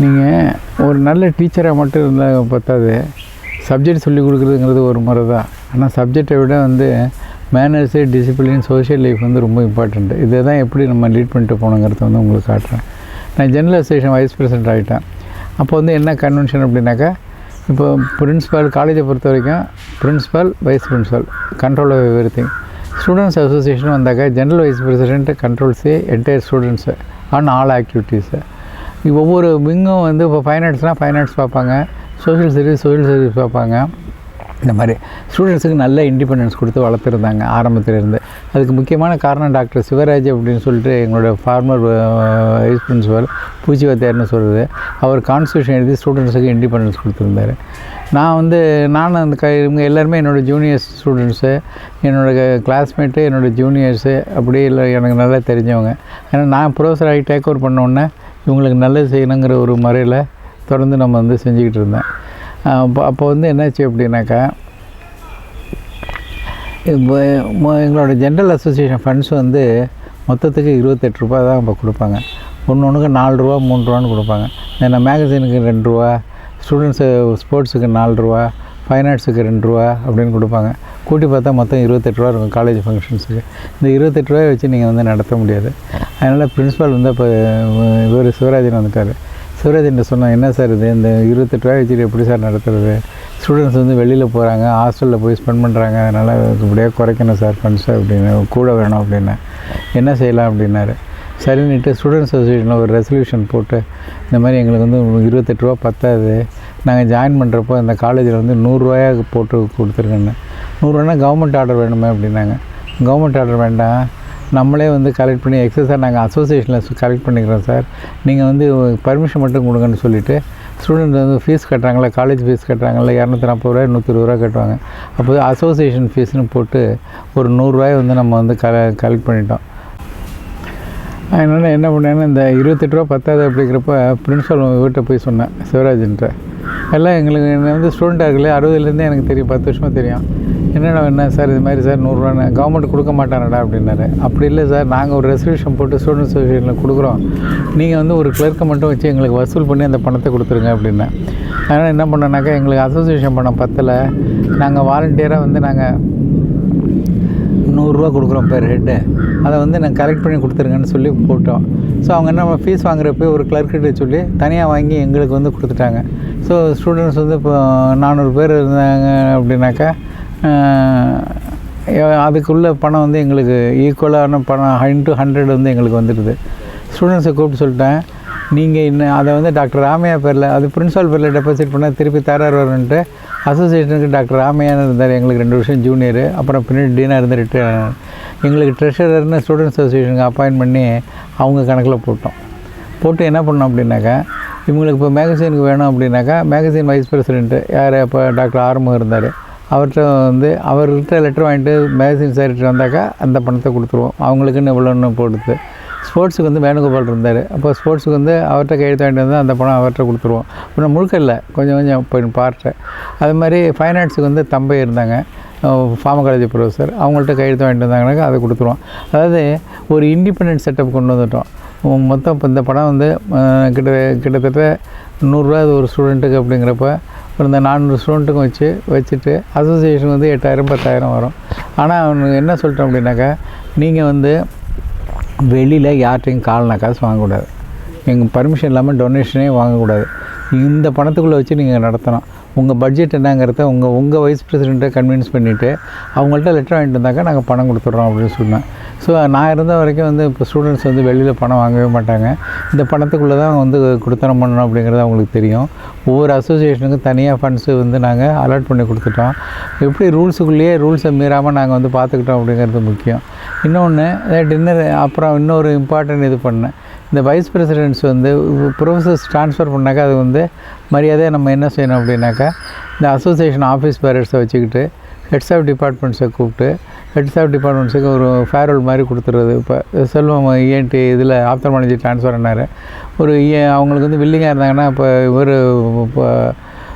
நீங்கள் ஒரு நல்ல டீச்சராக மட்டும் இருந்தால் பத்தாது, சப்ஜெக்ட் சொல்லிக் கொடுக்குறதுங்கிறது ஒரு முறை தான். ஆனால் சப்ஜெக்டை விட மேனர்ஸு, டிசிப்ளின், சோஷியல் லைஃப் ரொம்ப இம்பார்ட்டண்ட்டு. இதை தான் எப்படி நம்ம லீட் பண்ணிட்டு போகணுங்கிறத உங்களுக்கு காட்டுறேன். நான் ஜெனரல் அசோசியேஷன் வைஸ் பிரசிடென்ட் ஆகிட்டேன். அப்போ என்ன கன்வென்ஷன் அப்படின்னாக்கா, இப்போ பிரின்ஸிபால் காலேஜை பொறுத்த வரைக்கும் principal, vice principal control of everything. Students association வந்தாக்கா general vice president controls entire students on all activities. ஒவ்வொரு விங்கும் இப்போ ஃபைன் ஆர்ட்ஸ்னால் ஃபைன் ஆர்ட்ஸ் பார்ப்பாங்க, சோஷியல் சர்வீஸ் பார்ப்பாங்க. இந்த மாதிரி ஸ்டூடெண்ட்ஸுக்கு நல்ல இண்டிபெண்டன்ஸ் கொடுத்து வளர்த்துருந்தாங்க ஆரம்பத்திலேருந்து. அதுக்கு முக்கியமான காரணம் டாக்டர் சிவராஜ் அப்படின்னு சொல்லிட்டு எங்களோட ஃபார்மர் வைஸ் பிரின்சிபல் பூச்சிவாத்தியார்னு சொல்கிறது. அவர் கான்ஸ்டியூஷன் எழுதி ஸ்டூடெண்ட்ஸுக்கு இண்டிபெண்டன்ஸ் கொடுத்துருந்தார். நானும் அந்த இவங்க எல்லாருமே என்னோடய ஜூனியர்ஸ் ஸ்டூடெண்ட்ஸு, என்னோடய கிளாஸ்மேட்டு, என்னோடய ஜூனியர்ஸு அப்படி இல்லை எனக்கு நல்லா தெரிஞ்சவங்க. ஏன்னா நான் ப்ரொஃபஸர் ஆகி டேக் ஓவர் பண்ணோன்னே இவங்களுக்கு நல்லது செய்யணுங்கிற ஒரு முறையில் தொடர்ந்து நம்ம செஞ்சுக்கிட்டு இருந்தேன். அப்போ என்னாச்சு அப்படின்னாக்கா, இப்போ எங்களோட ஜென்ரல் அசோசியேஷன் ஃபண்ட்ஸ் மொத்தத்துக்கு 28 ரூபா தான் இப்போ கொடுப்பாங்க. ஒன்றுக்கு 4 ரூபா 3 ரூபான்னு கொடுப்பாங்க. ஏன்னா மேகசினுக்கு 2 ரூபா, ஸ்டூடெண்ட்ஸு ஸ்போர்ட்ஸுக்கு 4 ரூபா, ஃபைன் ஆர்ட்ஸுக்கு 2 ரூபா அப்படின்னு கொடுப்பாங்க. கூட்டி பார்த்தா மொத்தம் 28 ரூபா இருக்கும் காலேஜ் ஃபங்க்ஷன்ஸுக்கு. இந்த 28 ரூபாயை வச்சு நீங்கள் நடத்த முடியாது. அதனால் பிரின்ஸிபால் இப்போ இவர் சிவராஜன் வந்துட்டார். சிவராஜன் சொன்னால், என்ன சார் இது, இந்த 28 ரூபாய் வச்சுட்டு எப்படி சார் நடத்துறது? ஸ்டூடெண்ட்ஸ் வெளியில் போகிறாங்க, ஹாஸ்டலில் போய் ஸ்பெண்ட் பண்ணுறாங்க, அதனால் இப்படியே குறைக்கணும் சார் ஃபண்ட்ஸை அப்படின்னு, கூட வேணும் அப்படின்னு. என்ன செய்யலாம் அப்படின்னாரு. சரின்னுட்டு ஸ்டூடெண்ட்ஸ் அசோசியேஷனில் ஒரு ரெசல்யூஷன் போட்டு, இந்த மாதிரி எங்களுக்கு 28 ரூபா பத்தாது, நாங்கள் ஜாயின் பண்ணுறப்போ இந்த காலேஜில் 100 ரூபாயாக போட்டு கொடுத்துருக்கேன்னு. 100 ரூபானா கவர்மெண்ட் ஆர்டர் வேணுமே அப்படின்னாங்க. கவர்மெண்ட் ஆர்டர் வேண்டாம், நம்மளே கலெக்ட் பண்ணி எக்ஸஸாக நாங்கள் அசோசியேஷனில் கலெக்ட் பண்ணிக்கிறோம் சார், நீங்கள் பர்மிஷன் மட்டும் கொடுங்கன்னு சொல்லிவிட்டு, ஸ்டூடெண்ட் ஃபீஸ் கட்டுறாங்களா, காலேஜ் ஃபீஸ் கட்டுறாங்களா, 240 ரூபா 120 ரூபா கட்டுவாங்க. அப்போ அசோசியேஷன் ஃபீஸ்னு போட்டு ஒரு 100 ரூபாயை நம்ம கலெக்ட் பண்ணிட்டோம். அதனால் என்ன பண்ணேன்னா, இந்த 28 ரூபா பத்தாது அப்படிங்கிறப்ப பிரின்ஸிபல் வீட்டை போய் சொன்னேன் சிவராஜன்ட்ட. எல்லாம் எங்களுக்கு ஸ்டூடெண்ட்டாக இருக்குல்ல, 60லேருந்தே எனக்கு தெரியும், 10 வருஷமாக தெரியும். என்ன சார் இது மாதிரி சார் 100 ரூபான்னு கவர்மெண்ட் கொடுக்க மாட்டானடா அப்படின்னாரு. அப்படி இல்லை சார், நாங்கள் ஒரு ரெசல்யூஷன் போட்டு ஸ்டூடெண்ட்ஸ் அசோசியேஷனில் கொடுக்குறோம், நீங்கள் ஒரு கிளர்க்கை மட்டும் வச்சு எங்களுக்கு வசூல் பண்ணி அந்த பணத்தை கொடுத்துருங்க அப்படின்னேன். அதனால் என்ன பண்ணோன்னாக்கா, எங்களுக்கு அசோசியேஷன் பணம் பத்தலை, நாங்கள் வாலண்டியராக நாங்கள் 100 ரூபா கொடுக்குறோம் பெர் ஹெட்டு, அதை நாங்கள் கலெக்ட் பண்ணி கொடுத்துருங்கன்னு சொல்லி போட்டோம். ஸோ அவங்க என்ன ஃபீஸ் வாங்குறப்போ ஒரு கிளர்க்கிட்ட சொல்லி தனியாக வாங்கி எங்களுக்கு கொடுத்துட்டாங்க. ஸோ ஸ்டூடெண்ட்ஸ் இப்போ 400 பேர் இருந்தாங்க அப்படின்னாக்கா, அதுக்குள்ள பணம் எங்களுக்கு ஈக்குவலான பணம் இன்ட்டு 100 எங்களுக்கு வந்துடுது. ஸ்டூடெண்ட்ஸை கூப்பிட்டு சொல்லிட்டேன், நீங்கள் இன்னும் அதை டாக்டர் ராமையா பேரில், அது பிரின்ஸிபால் பேரில் டெபாசிட் பண்ணால் திருப்பி தரார் வரும்ன்ட்டு அசோசியேஷனுக்கு டாக்டர் ராமையான்னு இருந்தார், எங்களுக்கு 2 வருஷம் ஜூனியரு. அப்புறம் பின்னாடி டீனாக இருந்து ரிட்டையர் ஆனார். எங்களுக்கு ட்ரெஷரர்னு ஸ்டூடெண்ட்ஸ் அசோசியேஷனுக்கு அப்பாயின்ட் பண்ணி அவங்க கணக்கில் போட்டு என்ன பண்ணோம் அப்படின்னாக்கா, இவங்களுக்கு இப்போ மேகசினுக்கு வேணும் அப்படின்னாக்கா, மேகசின் வைஸ் பிரசிடென்ட்டு யார் அப்போ டாக்டர் ஆறுமுகம் இருந்தார், அவர்கிட்ட லெட்டர் வாங்கிட்டு மேகசின் சேரிட்டு வந்தாக்கா அந்த பணத்தை கொடுத்துருவோம். அவங்களுக்குன்னு இவ்வளோன்னு போடுது. ஸ்போர்ட்ஸுக்கு வேணுகோபால் இருந்தார், அப்போ ஸ்போர்ட்ஸுக்கு அவர்கிட்ட கையெழுத்து வாங்கிட்டு வந்தால் அந்த பணம் அவர்கிட்ட கொடுத்துருவோம். அப்புறம் முழுக்க இல்லை, கொஞ்சம் போய் பார்ட்டேன். அது மாதிரி ஃபைன் ஆர்ட்ஸுக்கு தம்பை இருந்தாங்க, ஃபார்மகாலஜி ப்ரொஃபஸர், அவங்கள்ட்ட கையெழுத்து வாங்கிட்டு வந்தாங்கன்னாக்கா அதை கொடுத்துருவோம். அதாவது ஒரு இண்டிபெண்டன்ட் செட்டப் கொண்டு வந்துட்டோம். மொத்தம் இப்போ இந்த படம் கிட்டத்தட்ட 100 ரூபா ஒரு ஸ்டூடெண்ட்டுக்கு அப்படிங்கிறப்ப இந்த 400 ஸ்டூடெண்ட்டுக்கும் வச்சுட்டு அசோசியேஷன் 8000 10,000 வரும். ஆனால் அவனுக்கு என்ன சொல்லிட்டோம் அப்படின்னாக்கா, நீங்கள் வெளியில் யார்கிட்டையும் கால்னா காசு வாங்கக்கூடாது, எங்கள் பர்மிஷன் இல்லாமல் டொனேஷனே வாங்கக்கூடாது, இந்த பணத்துக்குள்ளே வச்சு நீங்கள் நடத்தணும். உங்கள் பட்ஜெட் என்னங்கிறத உங்கள் வைஸ் பிரசிடெண்ட்டை கன்வின்ஸ் பண்ணிவிட்டு அவங்கள்ட்ட லெட்டர் வாங்கிட்டு வந்தாக்கா நாங்கள் பணம் கொடுத்துட்றோம் அப்படின்னு சொன்னேன். ஸோ நான் இருந்த வரைக்கும் இப்போ ஸ்டூடெண்ட்ஸ் வெளியில் பணம் வாங்கவே மாட்டாங்க, இந்த பணத்துக்குள்ளே தான் கொடுத்தனம் பண்ணணும் அப்படிங்கிறது அவங்களுக்கு தெரியும். ஒவ்வொரு அசோசியேஷனுக்கும் தனியாக ஃபண்ட்ஸு நாங்கள் அலாட் பண்ணி கொடுத்துட்டோம். எப்படி ரூல்ஸுக்குள்ளேயே ரூல்ஸை மீறாமல் நாங்கள் பார்த்துக்கிட்டோம் அப்படிங்கிறது முக்கியம். இன்னொன்று டின்னர், அப்புறம் இன்னொரு இம்பார்ட்டன்ட் இது பண்ணேன். இந்த வைஸ் பிரசிடென்ட்ஸ் ப்ரொஃபஸர்ஸ் ட்ரான்ஸ்ஃபர் பண்ணாக்கா அது மரியாதையாக நம்ம என்ன செய்யணும் அப்படின்னாக்கா, இந்த அசோசியேஷன் ஆஃபீஸ் பேரர்ஸை வச்சுக்கிட்டு ஹெட்ஸ் ஆஃப் டிபார்ட்மெண்ட்ஸை கூப்பிட்டு ஹெட்ஸ் ஆஃப் டிபார்ட்மெண்ட்ஸுக்கு ஒரு ஃபேர்வெல் மாதிரி கொடுத்துறது. இப்போ செல்வம் இஎன்டி இதில் ஆப்தமாலஜி ட்ரான்ஸ்ஃபர் ஆனார். அவங்களுக்கு வில்லிங்காக இருந்தாங்கன்னா இப்போ இப்போ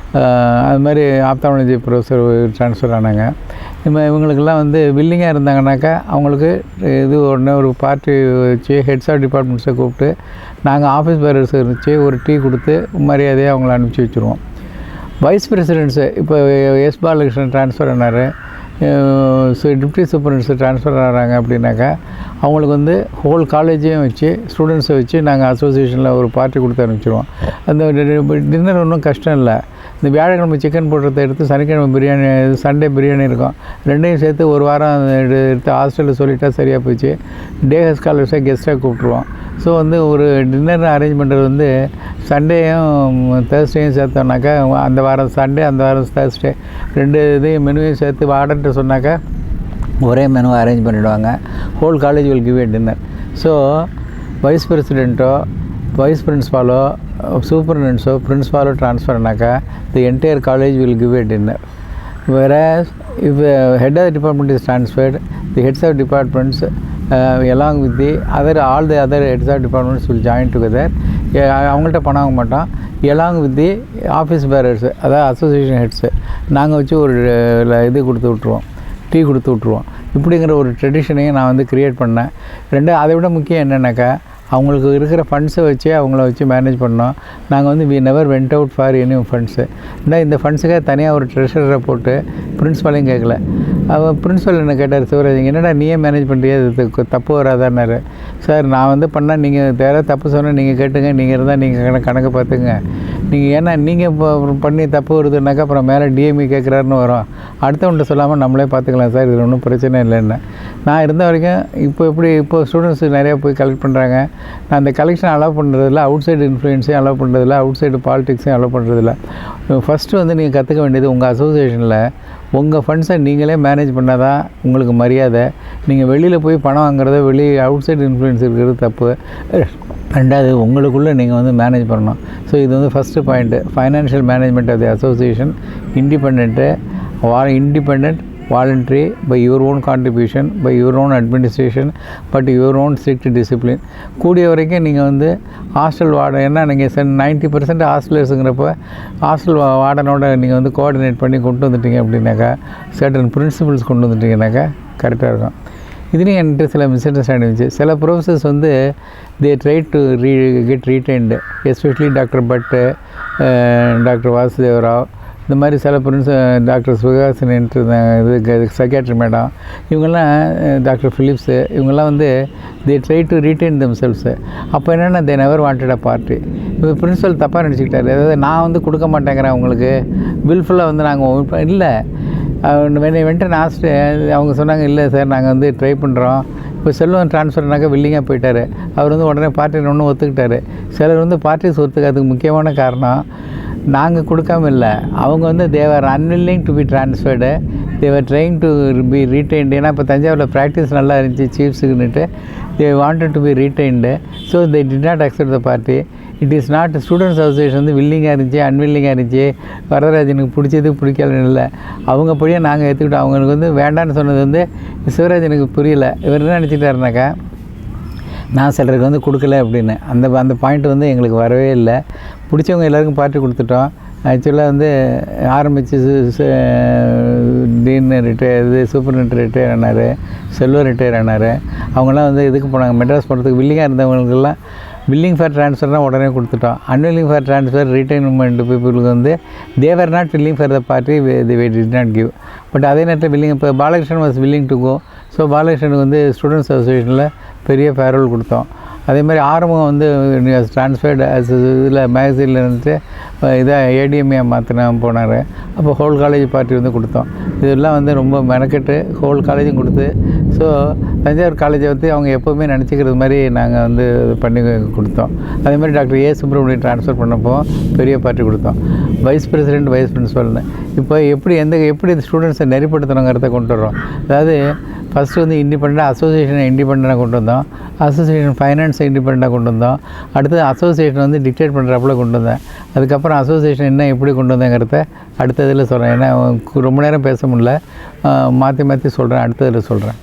அது மாதிரி ஆப்தமாலஜி ப்ரொஃபஸர் ட்ரான்ஸ்ஃபர் ஆனாங்க. இவங்களுக்கெல்லாம் வந்து வில்லிங்காக இருந்தாங்கனாக்கா அவங்களுக்கு இது ஒரு பார்ட்டி வச்சு ஹெட்ஸ் ஆஃப் டிபார்ட்மெண்ட்ஸை கூப்பிட்டு நாங்கள் ஆஃபீஸ் பேரர்ஸ் இருந்துச்சு ஒரு டீ கொடுத்து மரியாதையாக அவங்கள அனுப்பிச்சி வச்சுருவோம். வைஸ் பிரசிடென்ட்ஸு இப்போ எஸ் பாலகிருஷ்ணன் ட்ரான்ஸ்ஃபர் ஆனார், டிப்டி சூப்பரண்ட்ஸு ட்ரான்ஸ்ஃபர் ஆகிறாங்க அப்படின்னாக்கா அவங்களுக்கு வந்து ஹோல் காலேஜையும் வச்சு ஸ்டூடெண்ட்ஸை வச்சு நாங்கள் அசோசியேஷனில் ஒரு பார்ட்டி கொடுத்து அனுப்பிச்சிடுவோம். அந்த டின்னர் ஒன்றும் கஷ்டம் இல்லை. இந்த வியாழக்கிழமை சிக்கன் போடுறத எடுத்து சனிக்கிழமை பிரியாணி, சண்டே பிரியாணி இருக்கும், ரெண்டையும் சேர்த்து ஒரு வாரம் எடுத்து ஹாஸ்டலில் சொல்லிட்டா சரியாக போச்சு. டே ஸ்காலர்ஸை கெஸ்ட்டாக கூப்பிட்ருவோம். ஸோ வந்து ஒரு டின்னர் அரேஞ்ச் பண்ணுறது வந்து சண்டேயும் தேர்ஸ்டேயும் சேர்த்தோம்னாக்கா அந்த வாரம் சண்டே அந்த வாரம் தேர்ஸ்டே 2 இதையும் மெனுவையும் சேர்த்து ஆர்டர்கிட்ட சொன்னாக்கா ஒரே மெனுவை அரேஞ்ச் பண்ணிவிடுவாங்க. Whole college will give a dinner. So vice பிரசிடெண்ட்டோ வைஸ் பிரின்ஸ்பாலோ சூப்பர்டென்ட்ஸோ பிரின்ஸ்பாலோ ட்ரான்ஸ்ஃபர் ஆனாக்கா the entire college will give a dinner. Whereas if head of the department is transferred, the heads of departments along with all the other heads of departments will join together. அவங்கள்ட்ட பணம் வாங்க மாட்டோம். along with the office bearers, அதாவது association heads நாங்கள் வச்சு ஒரு இது கொடுத்து விட்ருவோம், டீ கொடுத்து விட்ருவோம். இப்படிங்கிற ஒரு ட்ரெடிஷனையும் நான் வந்து க்ரியேட் பண்ணேன். அதை விட முக்கியம் என்னென்னாக்கா அவங்களுக்கு இருக்கிற ஃபண்ட்ஸை வச்சு அவங்கள வச்சு மேனேஜ் பண்ணோம். நாங்கள் வந்து we never went out for any funds. இந்த ஃபண்ட்ஸுக்காக தனியாக ஒரு ட்ரெஷரரை போட்டு பிரின்ஸ்பாலையும் கேட்கல. பிரின்ஸ்பால் என்ன கேட்டார், சிவராஜ் என்னடா நீயே மேனேஜ் பண்ணுறியா, இது தப்பு வராதான்னாரு. சார் நான் வந்து பண்ணால் நீங்கள் யாராவது தப்பு சொன்னால் நீங்கள் கேட்டுங்க, நீங்கள் இருந்தால் நீங்கள் கணக்கு பார்த்துங்க. நீங்கள் ஏன்னா நீங்கள் இப்போ பண்ணி தப்பு வருதுன்னாக்கா அப்புறம் மேலே டிஎம்இ கேட்குறாருன்னு வரும். அடுத்தவன்ட்ட சொல்லாமல் நம்மளே பார்த்துக்கலாம் சார், இதில் ஒன்றும் பிரச்சனை இல்லைன்னு. நான் இருந்த வரைக்கும் இப்போ ஸ்டூடெண்ட்ஸ் நிறையா போய் கலெக்ட் பண்ணுறாங்க. நான் அந்த கலெக்ஷன் அலோவ் பண்ணுறதில்ல, அவுட் சைடு இன்ஃப்ளூயன்ஸையும் அலோவ் பண்ணுறதில்ல, அவுட் சைடு பாலிடிக்ஸையும் அலோவ் பண்ணுறதில்ல. ஃபஸ்ட்டு வந்து நீங்கள் கற்றுக்க வேண்டியது உங்கள் அசோசியேஷனில் உங்கள் ஃபண்ட்ஸை நீங்களே மேனேஜ் பண்ணால் தான் உங்களுக்கு மரியாதை. நீங்கள் வெளியில் போய் பணம் வாங்குறத அவுட் சைடு இன்ஃப்ளூயன்ஸ் இருக்கிறது தப்பு. ரெண்டாவது உங்களுக்குள்ளே நீங்கள் வந்து மேனேஜ் பண்ணணும். ஸோ இது வந்து first point. Financial management of the association independent, voluntary, by your own contribution, by your own administration, but your own strict discipline. கூடிய வரைக்கும் நீங்கள் வந்து ஹாஸ்டல் வார்டன், ஏன்னா நீங்கள் 90% ஹாஸ்டலர்ஸுங்கிறப்ப ஹாஸ்டல் வார்டனோட நீங்கள் வந்து கோஆர்டினேட் பண்ணி கொண்டு வந்துட்டீங்க அப்படின்னாக்கா, சர்டன் பிரின்சிபல்ஸ் கொண்டு வந்துட்டீங்கன்னாக்கா கரெக்டாக இருக்கும். இதுலேயும் என்கிட்ட சில மிஸ் அண்டர்ஸ்டாண்டிங் இருந்துச்சு. சில ப்ரொஃபஸர்ஸ் வந்து they try to get retained, especially doctor பட்டு, டாக்டர் வாசுதேவராவ், இந்த மாதிரி சில டாக்டர் சுகாசினின்ட்டு இது சைக்காட்ரி மேடம், இவங்கெல்லாம் டாக்டர் ஃபிலிப்ஸு, இவங்கெல்லாம் வந்து they try to retain them cells. அப்போ என்னென்னா they never wanted a party. இப்போ பிரின்சிபல் தப்பாக நினச்சிக்கிட்டாரு. அதாவது நான் வந்து கொடுக்க மாட்டேங்கிறேன் அவங்களுக்கு, பில்ஃபுல்லாக வந்து நாங்கள் இல்லை வென்ட்டு லாஸ்ட்டு அவங்க சொன்னாங்க, இல்லை சார் நாங்கள் வந்து ட்ரை பண்ணுறோம். இப்போ செல்வம் ட்ரான்ஸ்ஃபர்னாக்கா வில்லிங்காக போயிட்டார். அவர் வந்து உடனே பார்ட்டின்னு ஒன்று ஒத்துக்கிட்டார். சிலர் வந்து பார்ட்டிஸ் ஒத்துக்கிறதுக்கு முக்கியமான காரணம் நாங்கள் கொடுக்காம இல்லை, அவங்க வந்து they're unwilling to be transferred, they're trying to be retained. ஏன்னா இப்போ தஞ்சாவூரில் ப்ராக்டிஸ் நல்லா இருந்துச்சு சீஃப்ஸுக்குன்னுட்டு they wanted to be retained. So they did not accept the party. It is not students association வந்து வில்லிங்காக இருந்துச்சு, அன்வில்லிங்காக இருந்துச்சு, வரதராஜனுக்கு பிடிச்சது பிடிக்கலன்னு இல்லை, அவங்க படியே நாங்கள் ஏற்றுக்கிட்டோம். அவங்களுக்கு வந்து வேண்டான்னு சொன்னது வந்து சிவராஜனுக்கு புரியல. இவர் என்ன நினச்சிட்டாருனாக்கா நான் சிலருக்கு வந்து கொடுக்கல அப்படின்னு. அந்த பாயிண்ட் வந்து எங்களுக்கு வரவே இல்லை. பிடிச்சவங்க எல்லாருக்கும் பார்ட்டி கொடுத்துட்டோம். ஆக்சுவலாக வந்து ஆரம்பித்து டீன் சூப்பர்டென்ட் ரிட்டையர் ஆனார், செல்வர் ரிட்டையர் ஆனார். அவங்களாம் வந்து இதுக்கு போனாங்க மெட்ராஸ் போகிறதுக்கு. வில்லிங்காக இருந்தவங்களுக்கெல்லாம் வில்லிங் ஃபார் ட்ரான்ஸ்ஃபர்னால் உடனே கொடுத்துட்டோம். அன்வில்லிங் ஃபார் ட்ரான்ஸ்ஃபர் ரீடைன்மெண்ட் பீப்புளுக்கு வந்து they're not willing for the party, the way did not give. But அதே நேரத்தில் வில்லிங், இப்போ Balakrishnan was willing to go. So பாலகிருஷ்ணனுக்கு வந்து ஸ்டூடெண்ட்ஸ் அசோசியேஷனில் பெரிய ஃபேர்வெல் கொடுத்தோம். அதே மாதிரி ஆரம்பம் வந்து ட்ரான்ஸ்ஃபர்டு இதில் மேகசினில் இருந்துட்டு இதாக ஏடிஎம்ஏ மாற்றினா போனார். அப்போ ஹோல் காலேஜ் பார்ட்டி வந்து கொடுத்தோம். இதெல்லாம் வந்து ரொம்ப மெனக்கெட்டு ஹோல் காலேஜும் கொடுத்து, ஸோ தஞ்சாவூர் காலேஜை வந்து அவங்க எப்போவுமே நினச்சிக்கிறது மாதிரி நாங்கள் வந்து பண்ணி கொடுத்தோம். அதே மாதிரி டாக்டர் ஏ சுப்ரமணியம் ட்ரான்ஸ்ஃபர் பண்ணப்போ பெரிய பார்ட்டி கொடுத்தோம். வைஸ் பிரசிடெண்ட், வைஸ் பிரின்சிபல்னு. இப்போ எப்படி ஸ்டூடெண்ட்ஸை நெறிப்படுத்தணுங்கிறத கொண்டு வரோம். அதாவது ஃபஸ்ட்டு வந்து அசோசியேஷனை இண்டிபெண்ட்டாக கொண்டு வந்தோம், அசோசியேஷன் ஃபைனான்ஸை இண்டிபெண்ட்டாக கொண்டு வந்தோம், அடுத்தது அசோசியேஷன் வந்து டிக்டேட் பண்ணுறப்பல கொண்டு வந்தேன். அதுக்கப்புறம் அசோசியேஷன் என்ன எப்படி கொண்டு வந்தேங்கிறத அடுத்ததில் சொல்கிறேன். ஏன்னா ரொம்ப நேரம் பேச முடியல, மாற்றி சொல்கிறேன், அடுத்ததில் சொல்கிறேன்.